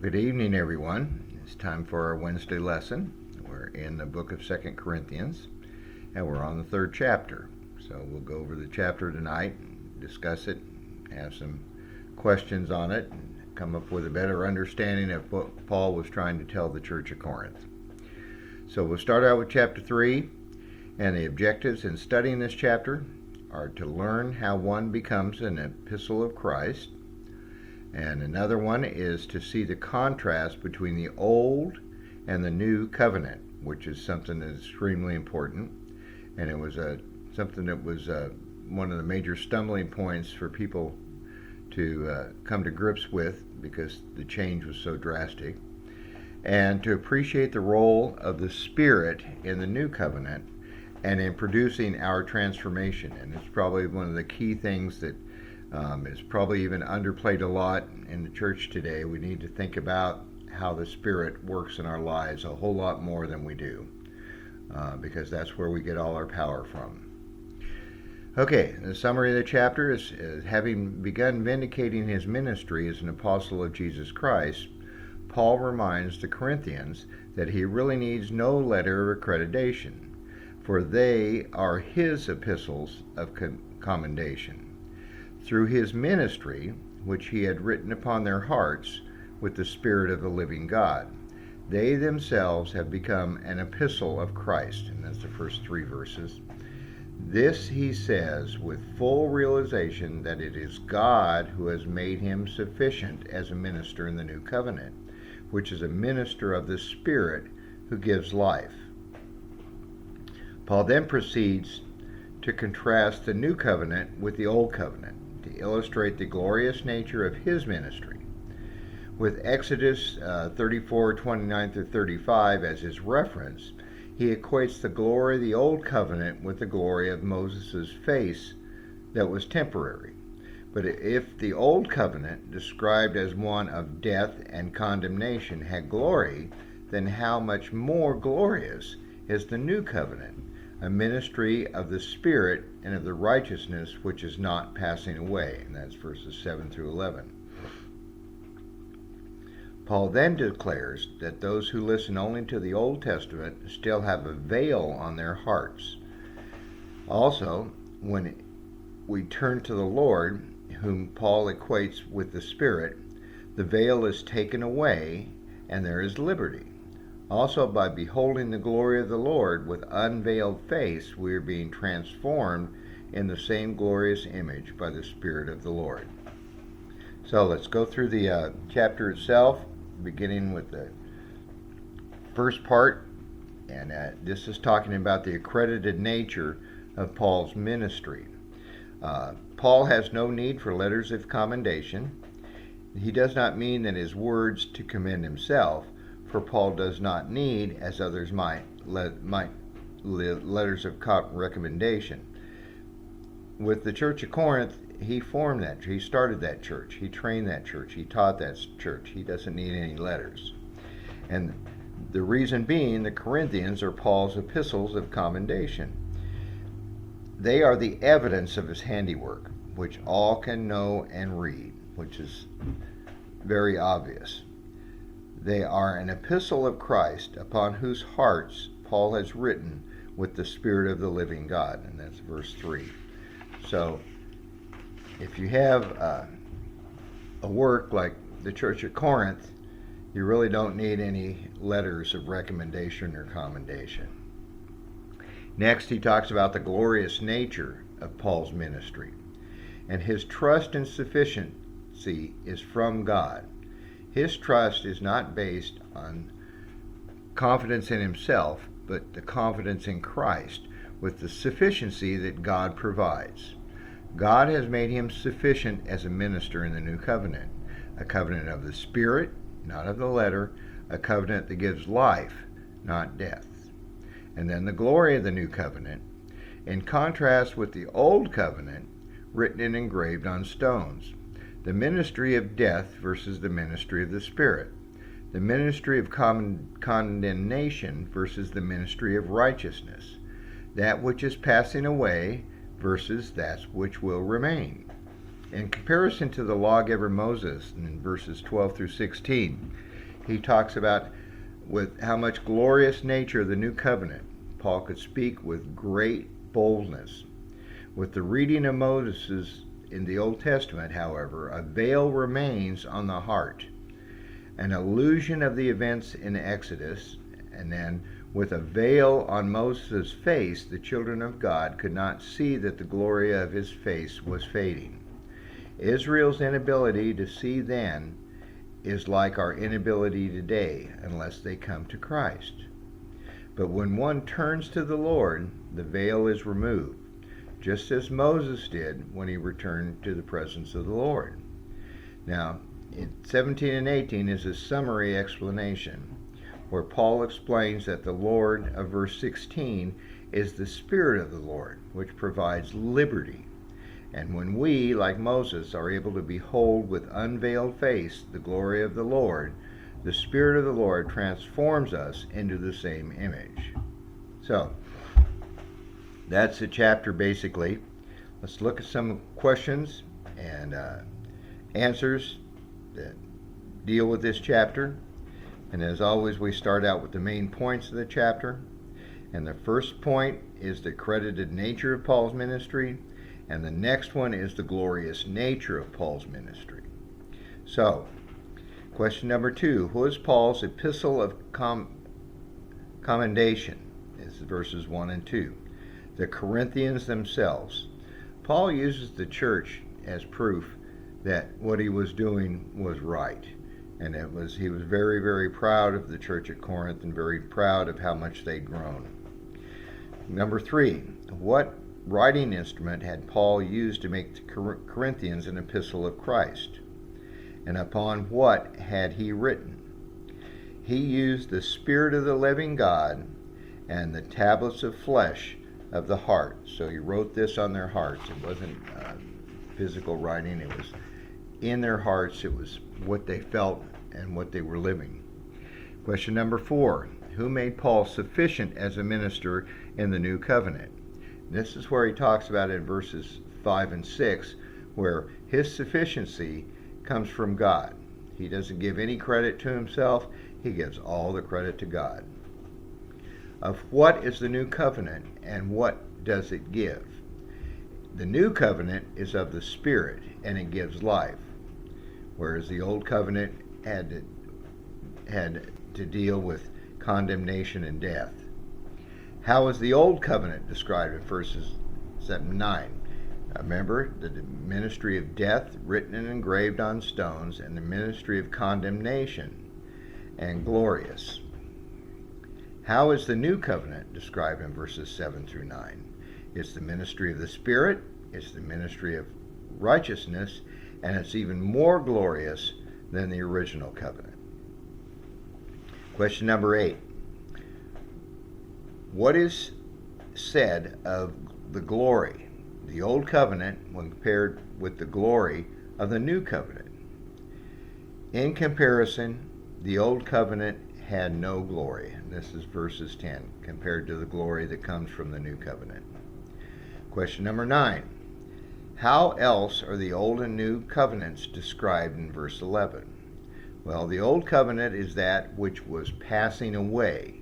Good evening, everyone. It's time for our Wednesday lesson. We're in the book of 2 Corinthians, and we're on the third chapter. So we'll go over the chapter tonight, discuss it, have some questions on it, and come up with a better understanding of what Paul was trying to tell the church of Corinth. So we'll start out with chapter 3, and the objectives in studying this chapter are to learn how one becomes an epistle of Christ. And another one is to see the contrast between the old and the new covenant, which is something that's extremely important. And it was something that was one of the major stumbling points for people to come to grips with because the change was so drastic. And to appreciate the role of the Spirit in the new covenant and in producing our transformation. And it's probably one of the key things that is probably even underplayed a lot in the church today. We need to think about how the Spirit works in our lives a whole lot more than we do, because that's where we get all our power from. Okay, the summary of the chapter is having begun vindicating his ministry as an apostle of Jesus Christ, Paul reminds the Corinthians that he really needs no letter of accreditation, for they are his epistles of commendation. Through his ministry, which he had written upon their hearts with the Spirit of the living God, they themselves have become an epistle of Christ. And that's the first 3 verses. This he says with full realization that it is God who has made him sufficient as a minister in the new covenant, which is a minister of the Spirit who gives life. Paul then proceeds to contrast the new covenant with the old covenant, to illustrate the glorious nature of his ministry. With Exodus 34:29-35 as his reference, he equates the glory of the old covenant with the glory of Moses' face that was temporary. But if the old covenant, described as one of death and condemnation, had glory, then how much more glorious is the new covenant, a ministry of the Spirit and of the righteousness which is not passing away. And that's verses 7-11. Paul then declares that those who listen only to the Old Testament still have a veil on their hearts. Also, when we turn to the Lord, whom Paul equates with the Spirit, the veil is taken away and there is liberty. Also, by beholding the glory of the Lord with unveiled face, we are being transformed in the same glorious image by the Spirit of the Lord. So let's go through the chapter itself, beginning with the first part. And this is talking about the accredited nature of Paul's ministry. Paul has no need for letters of commendation. He does not mean that his words to commend himself, for Paul does not need, as others might, letters of recommendation. With the church of Corinth, he formed that. He started that church. He trained that church. He taught that church. He doesn't need any letters. And the reason being, the Corinthians are Paul's epistles of commendation. They are the evidence of his handiwork, which all can know and read, which is very obvious. They are an epistle of Christ, upon whose hearts Paul has written with the Spirit of the living God. And that's verse 3. So, if you have a work like the Church of Corinth, you really don't need any letters of recommendation or commendation. Next, he talks about the glorious nature of Paul's ministry. And his trust and sufficiency is from God. His trust is not based on confidence in himself, but the confidence in Christ, with the sufficiency that God provides. God has made him sufficient as a minister in the new covenant, a covenant of the Spirit, not of the letter, a covenant that gives life, not death. And then the glory of the new covenant, in contrast with the old covenant, written and engraved on stones. The ministry of death versus the ministry of the Spirit. The ministry of condemnation versus the ministry of righteousness. That which is passing away versus that which will remain. In comparison to the lawgiver Moses in verses 12 through 16, he talks about with how much glorious nature of the new covenant. Paul could speak with great boldness. With the reading of Moses in the Old Testament, however, a veil remains on the heart, an illusion of the events in Exodus, and then with a veil on Moses' face, the children of God could not see that the glory of his face was fading. Israel's inability to see then is like our inability today unless they come to Christ. But when one turns to the Lord, the veil is removed, just as Moses did when he returned to the presence of the Lord. Now, in 17 and 18 is a summary explanation where Paul explains that the Lord of verse 16 is the Spirit of the Lord, which provides liberty. And when we, like Moses, are able to behold with unveiled face the glory of the Lord, the Spirit of the Lord transforms us into the same image. So, that's the chapter basically. Let's look at some questions and answers that deal with this chapter. And as always, we start out with the main points of the chapter. And the first point is the credited nature of Paul's ministry. And the next one is the glorious nature of Paul's ministry. So, question number 2. Who is Paul's epistle of commendation? This is verses 1 and 2. The Corinthians themselves. Paul uses the church as proof that what he was doing was right. And he was very, very proud of the church at Corinth and very proud of how much they'd grown. Number 3, what writing instrument had Paul used to make the Corinthians an epistle of Christ? And upon what had he written? He used the Spirit of the living God and the tablets of flesh of the heart. So he wrote this on their hearts. It wasn't physical writing. It was in their hearts. It was what they felt and what they were living. Question number 4. Who made Paul sufficient as a minister in the new covenant? This is where he talks about it in verses 5 and 6, where his sufficiency comes from God. He doesn't give any credit to himself. He gives all the credit to God. Of what is the new covenant and what does it give? The new covenant is of the Spirit and it gives life, whereas the old covenant had to deal with condemnation and death. How is the old covenant described in verses 7 and 9? Remember, the ministry of death written and engraved on stones, and the ministry of condemnation and glorious. How is the new covenant described in verses 7 through 9? It's the ministry of the Spirit, it's the ministry of righteousness, and it's even more glorious than the original covenant. Question number 8. What is said of the glory, the old covenant, when compared with the glory of the new covenant? In comparison, the old covenant had no glory. And this is verses 10, compared to the glory that comes from the new covenant. Question number 9. How else are the old and new covenants described in verse 11? Well, the old covenant is that which was passing away,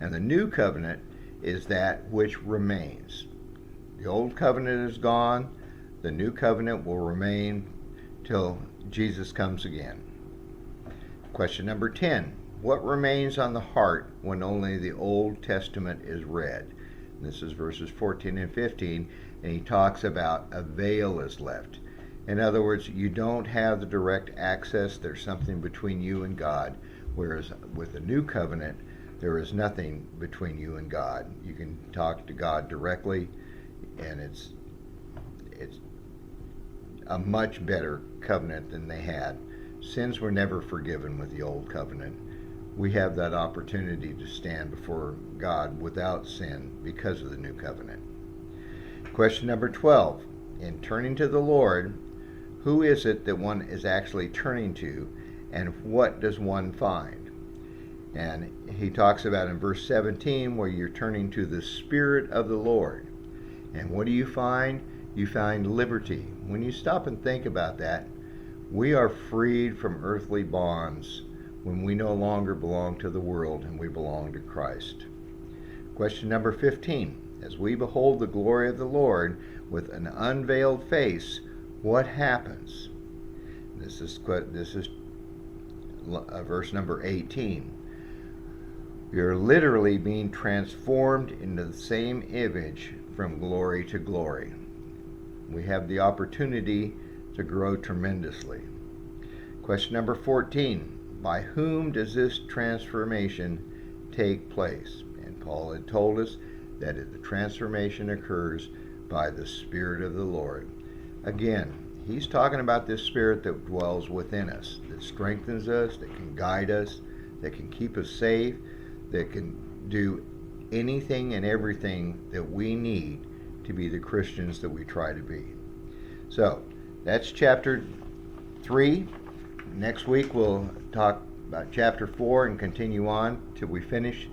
and the new covenant is that which remains. The old covenant is gone, the new covenant will remain till Jesus comes again. Question number 10. What remains on the heart when only the Old Testament is read? And this is verses 14 and 15, and he talks about a veil is left. In other words, you don't have the direct access. There's something between you and God, whereas with the new covenant, there is nothing between you and God. You can talk to God directly, and it's a much better covenant than they had. Sins were never forgiven with the old covenant. We have that opportunity to stand before God without sin because of the new covenant. Question number 12. In turning to the Lord, who is it that one is actually turning to, and what does one find? And he talks about in verse 17 where you're turning to the Spirit of the Lord. And what do you find? You find liberty. When you stop and think about that, we are freed from earthly bonds. when we no longer belong to the world and we belong to Christ. Question number 15. As we behold the glory of the Lord with an unveiled face, what happens? This is verse number 18. You're literally being transformed into the same image from glory to glory. We have the opportunity to grow tremendously. Question number 14. By whom does this transformation take place? And Paul had told us that the transformation occurs by the Spirit of the Lord. Again, he's talking about this Spirit that dwells within us, that strengthens us, that can guide us, that can keep us safe, that can do anything and everything that we need to be the Christians that we try to be. So, that's chapter 3. Next week we'll talk about chapter 4 and continue on till we finish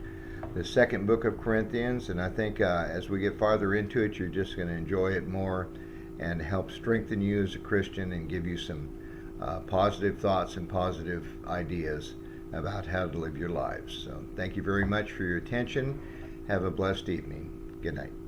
the second book of Corinthians. And I think as we get farther into it, you're just going to enjoy it more and help strengthen you as a Christian and give you some positive thoughts and positive ideas about how to live your lives. So thank you very much for your attention. Have a blessed evening. Good night.